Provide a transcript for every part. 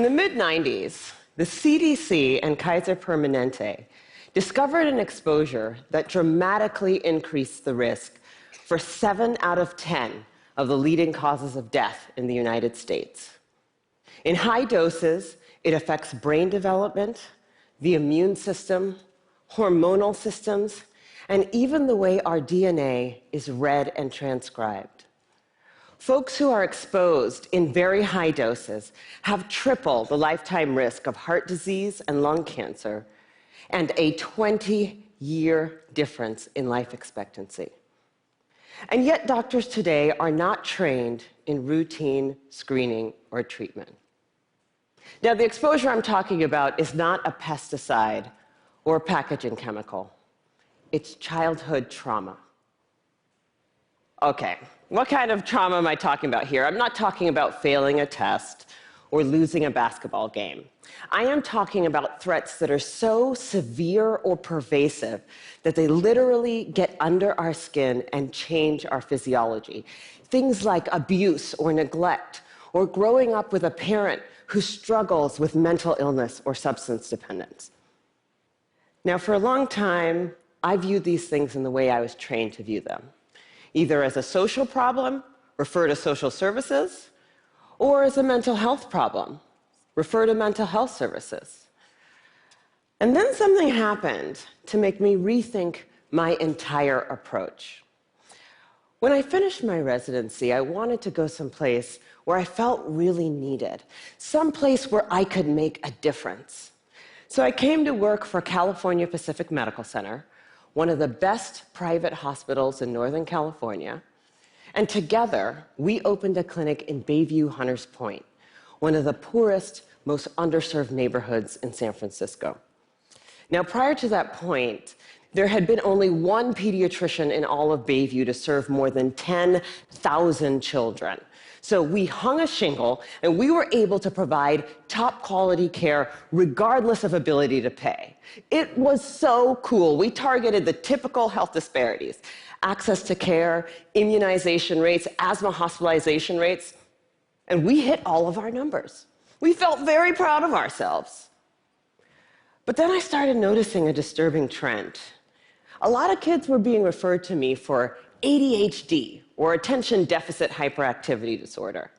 the mid-90s, the CDC and Kaiser Permanente discovered an exposure that dramatically increased the risk for 7 out of 10 of the leading causes of death in the United States. In high doses, it affects brain development, the immune system, hormonal systems, and even the way our DNA is read and transcribed. Folks who are exposed in very high doses have triple the lifetime risk of heart disease and lung cancer, and a 20-year difference in life expectancy. And yet doctors today are not trained in routine screening or treatment. Now, the exposure I'm talking about is not a pesticide or packaging chemical. It's childhood trauma. Okay, what kind of trauma am I talking about here? I'm not talking about failing a test or losing a basketball game. I am talking about threats that are so severe or pervasive that they literally get under our skin and change our physiology. Things like abuse or neglect, or growing up with a parent who struggles with mental illness or substance dependence. Now, for a long time, I viewed these things in the way I was trained to view them, either as a social problem, refer to social services, or as a mental health problem, refer to mental health services. And then something happened to make me rethink my entire approach. When I finished my residency, I wanted to go someplace where I felt really needed, someplace where I could make a difference. So I came to work for California Pacific Medical Center, one of the best private hospitals in Northern California, and together we opened a clinic in Bayview Hunters Point, one of the poorest, most underserved neighborhoods in San Francisco. Now, prior to that point, there had been only one pediatrician in all of Bayview to serve more than 10,000 children. So we hung a shingle, and we were able to provide top quality care regardless of ability to pay. It was so cool. We targeted the typical health disparities: access to care, immunization rates, asthma hospitalization rates, and we hit all of our numbers. We felt very proud of ourselves. But then I started noticing a disturbing trend. A lot of kids were being referred to me for ADHD, or attention deficit hyperactivity disorder.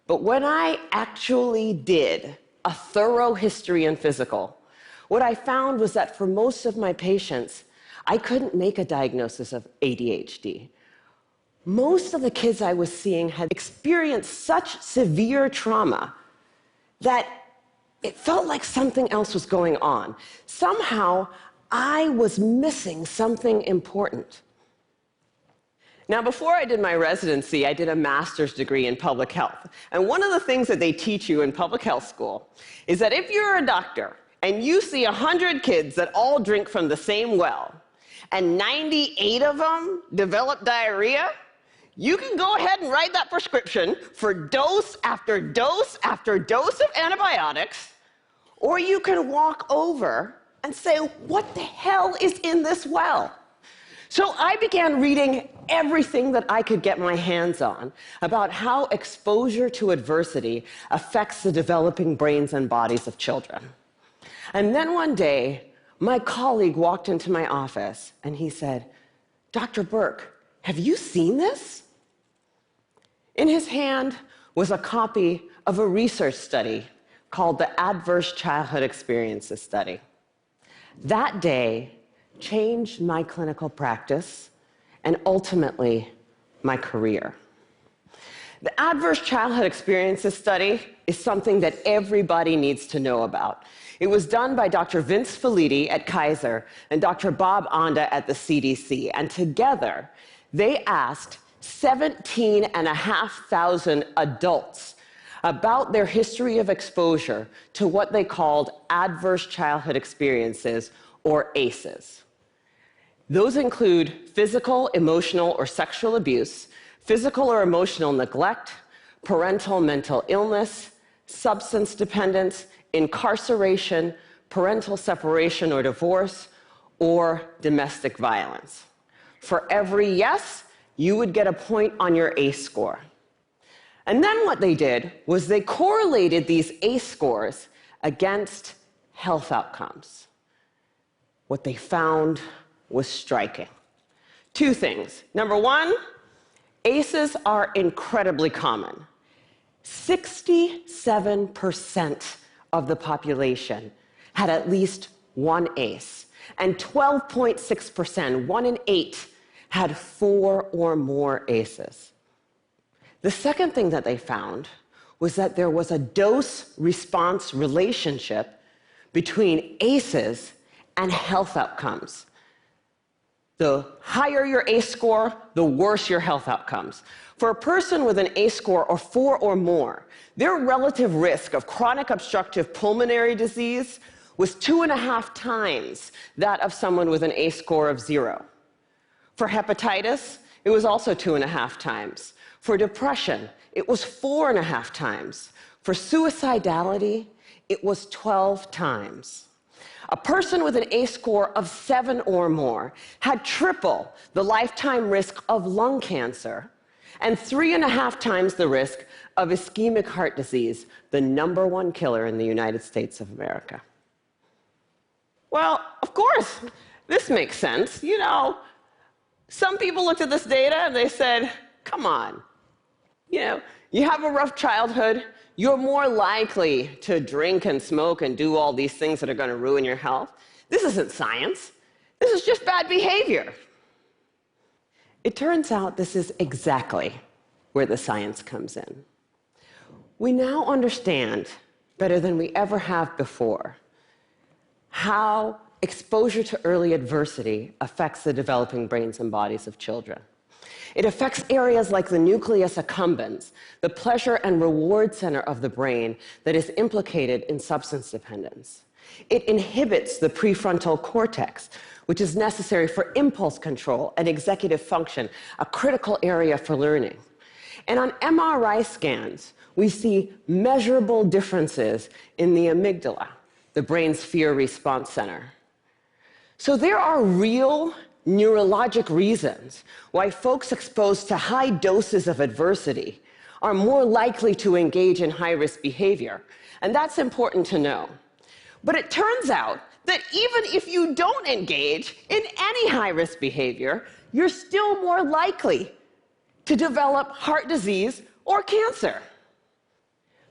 But when I actually did a thorough history and physical, what I found was that for most of my patients, I couldn't make a diagnosis of ADHD. Most of the kids I was seeing had experienced such severe trauma that it felt like something else was going on. Somehow, I was missing something important. Now, before I did my residency, I did a master's degree in public health. And one of the things that they teach you in public health school is that if you're a doctor and you see 100 kids that all drink from the same well, and 98 of them develop diarrhea, you can go ahead and write that prescription for dose after dose after dose of antibiotics, or you can walk over and say, what the hell is in this well? So I began reading everything that I could get my hands on about how exposure to adversity affects the developing brains and bodies of children. And then one day, my colleague walked into my office and he said, "Dr. Burke, have you seen this?" In his hand was a copy of a research study called the Adverse Childhood Experiences Study. That day changed my clinical practice and ultimately my career. The Adverse Childhood Experiences Study is something that everybody needs to know about. It was done by Dr. Vince Felitti at Kaiser and Dr. Bob Onda at the CDC, and together they asked 17,500 adults about their history of exposure to what they called adverse childhood experiences, or ACEs. Those include physical, emotional, or sexual abuse, physical or emotional neglect, parental mental illness, substance dependence, incarceration, parental separation or divorce, or domestic violence. For every yes, you would get a point on your ACE score. And then what they did was they correlated these ACE scores against health outcomes. What they found was striking. Two things. Number one, ACEs are incredibly common. 67% of the population had at least one ACE, and 12.6%, 1 in 8, had 4 or more ACEs. The second thing that they found was that there was a dose-response relationship between ACEs and health outcomes. The higher your ACE score, the worse your health outcomes. For a person with an ACE score of 4 or more, their relative risk of chronic obstructive pulmonary disease was 2.5 times that of someone with an ACE score of 0. For hepatitis, it was also 2.5 times. For depression, it was 4.5 times. For suicidality, it was 12 times. A person with an ACE score of 7 or more had triple the lifetime risk of lung cancer and 3.5 times the risk of ischemic heart disease, the #1 killer in the United States of America. Well, of course, this makes sense. You know, some people looked at this data and they said, come on, you have a rough childhood, you're more likely to drink and smoke and do all these things that are going to ruin your health. This isn't science. This is just bad behavior. It turns out this is exactly where the science comes in. We now understand, better than we ever have before, how exposure to early adversity affects the developing brains and bodies of children. It affects areas like the nucleus accumbens, the pleasure and reward center of the brain that is implicated in substance dependence. It inhibits the prefrontal cortex, which is necessary for impulse control and executive function, a critical area for learning. And on MRI scans, we see measurable differences in the amygdala, the brain's fear response center. So there are real neurologic reasons why folks exposed to high doses of adversity are more likely to engage in high-risk behavior. And that's important to know. But it turns out that even if you don't engage in any high-risk behavior, you're still more likely to develop heart disease or cancer.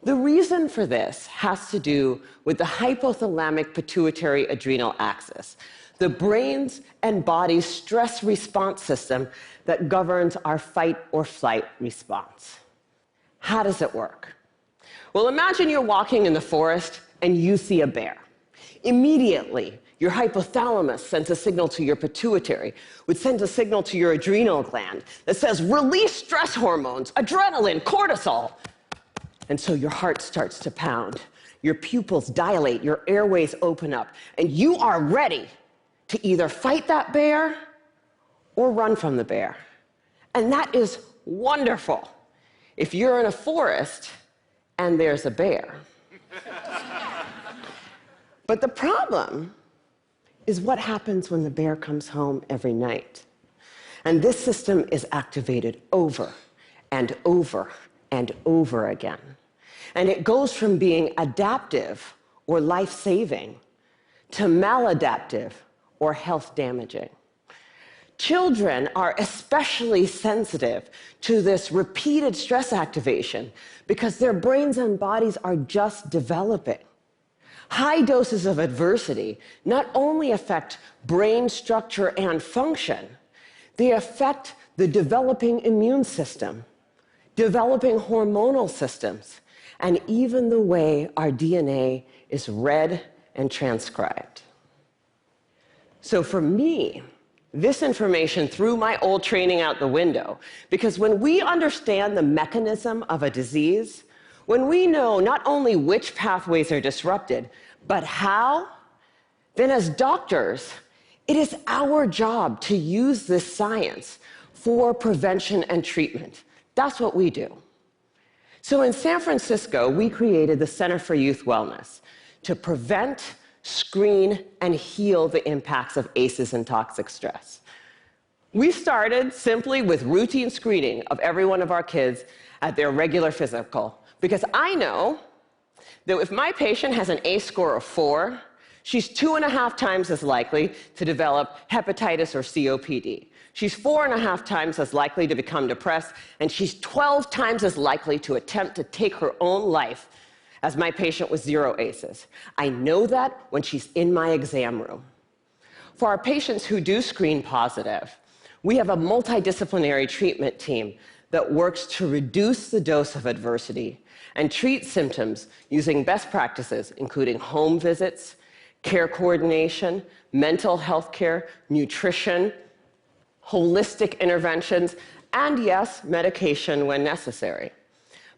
The reason for this has to do with the hypothalamic pituitary adrenal axis, the brain's and body's stress response system that governs our fight or flight response. How does it work? Well, imagine you're walking in the forest and you see a bear. Immediately, your hypothalamus sends a signal to your pituitary, which sends a signal to your adrenal gland that says, release stress hormones, adrenaline, cortisol. And so your heart starts to pound, your pupils dilate, your airways open up, and you are ready to either fight that bear or run from the bear. And that is wonderful if you're in a forest and there's a bear. But the problem is what happens when the bear comes home every night. And this system is activated over and over and over again. And it goes from being adaptive or life-saving to maladaptive or health-damaging. Children are especially sensitive to this repeated stress activation because their brains and bodies are just developing. High doses of adversity not only affect brain structure and function, they affect the developing immune system, developing hormonal systems, and even the way our DNA is read and transcribed. So for me, this information threw my old training out the window, because when we understand the mechanism of a disease, when we know not only which pathways are disrupted, but how, then as doctors, it is our job to use this science for prevention and treatment. That's what we do. So in San Francisco, we created the Center for Youth Wellness to prevent, screen, and heal the impacts of ACEs and toxic stress. We started simply with routine screening of every one of our kids at their regular physical, because I know that if my patient has an ACE score of 4, she's 2.5 times as likely to develop hepatitis or COPD. She's 4.5 times as likely to become depressed, and she's 12 times as likely to attempt to take her own life as my patient with 0 ACEs. I know that when she's in my exam room. For our patients who do screen positive, we have a multidisciplinary treatment team that works to reduce the dose of adversity and treat symptoms using best practices, including home visits, care coordination, mental health care, nutrition, holistic interventions, and yes, medication when necessary.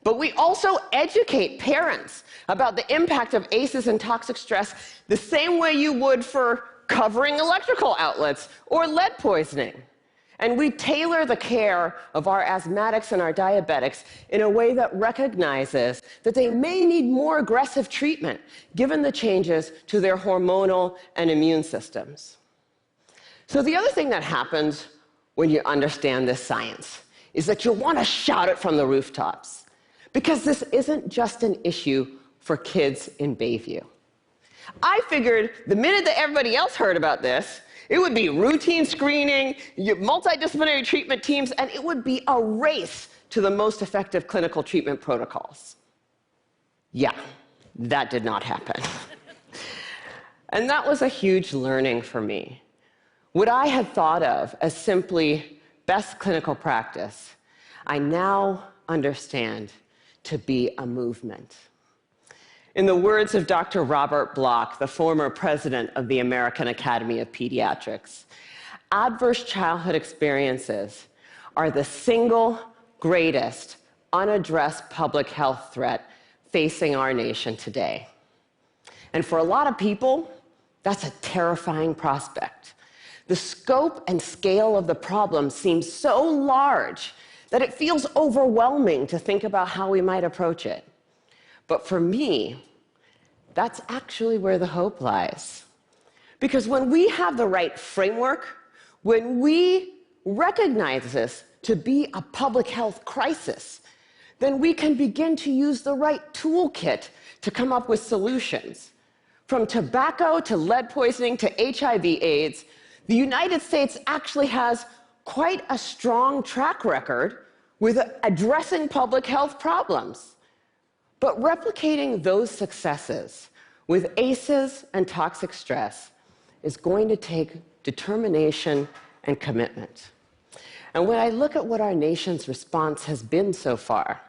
But we also educate parents about the impact of ACEs and toxic stress the same way you would for covering electrical outlets or lead poisoning. And we tailor the care of our asthmatics and our diabetics in a way that recognizes that they may need more aggressive treatment given the changes to their hormonal and immune systems. So the other thing that happens when you understand this science is that you'll want to shout it from the rooftops, because this isn't just an issue for kids in Bayview. I figured the minute that everybody else heard about this, it would be routine screening, multidisciplinary treatment teams, and it would be a race to the most effective clinical treatment protocols. Yeah, that did not happen. And that was a huge learning for me. What I had thought of as simply best clinical practice, I now understand to be a movement. In the words of Dr. Robert Block, the former president of the American Academy of Pediatrics, adverse childhood experiences are the single greatest unaddressed public health threat facing our nation today. And for a lot of people, that's a terrifying prospect. The scope and scale of the problem seems so large that it feels overwhelming to think about how we might approach it. But for me, that's actually where the hope lies. Because when we have the right framework, when we recognize this to be a public health crisis, then we can begin to use the right toolkit to come up with solutions. From tobacco to lead poisoning to HIV/AIDS, the United States actually has quite a strong track record with addressing public health problems. But replicating those successes with ACEs and toxic stress is going to take determination and commitment. And when I look at what our nation's response has been so far,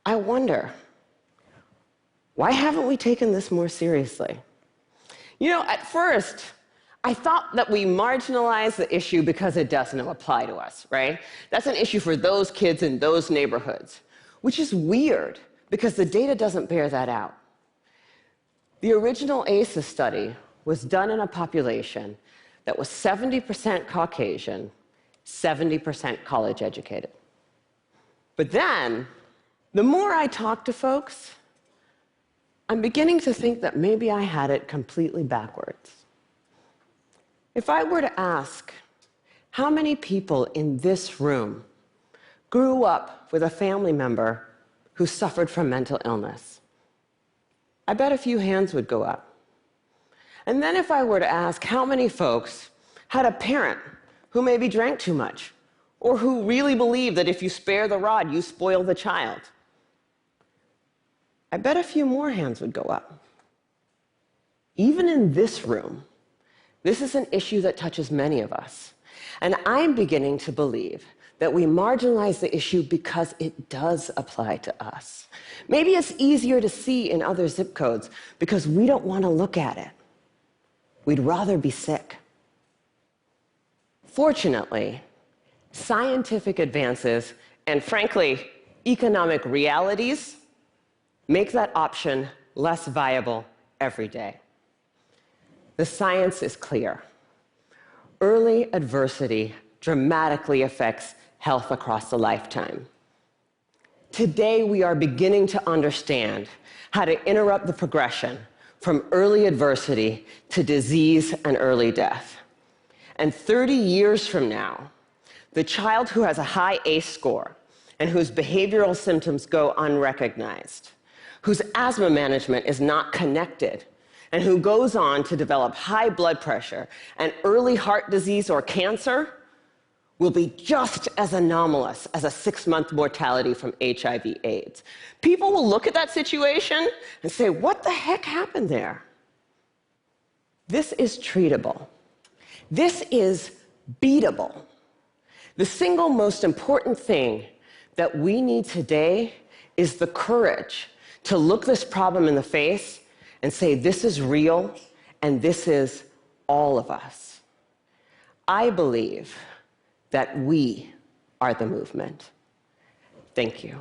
I wonder, why haven't we taken this more seriously? You know, at first, I thought that we marginalized the issue because it doesn't apply to us, right? That's an issue for those kids in those neighborhoods, which is weird because the data doesn't bear that out. The original ACEs study was done in a population that was 70% Caucasian, 70% college educated. But then, the more I talk to folks, I'm beginning to think that maybe I had it completely backwards. If I were to ask how many people in this room grew up with a family member who suffered from mental illness, I bet a few hands would go up. And then if I were to ask how many folks had a parent who maybe drank too much, or who really believed that if you spare the rod, you spoil the child, I bet a few more hands would go up. Even in this room, this is an issue that touches many of us. And I'm beginning to believe that we marginalize the issue because it does apply to us. Maybe it's easier to see in other zip codes because we don't want to look at it. We'd rather be sick. Fortunately, scientific advances and, frankly, economic realities make that option less viable every day. The science is clear. Early adversity dramatically affects health across a lifetime. Today, we are beginning to understand how to interrupt the progression from early adversity to disease and early death. And 30 years from now, the child who has a high ACE score and whose behavioral symptoms go unrecognized, whose asthma management is not connected, and who goes on to develop high blood pressure and early heart disease or cancer will be just as anomalous as a 6-month mortality from HIV/AIDS. People will look at that situation and say, what the heck happened there? This is treatable. This is beatable. The single most important thing that we need today is the courage to look this problem in the face and say, this is real, and this is all of us. I believe that we are the movement. Thank you.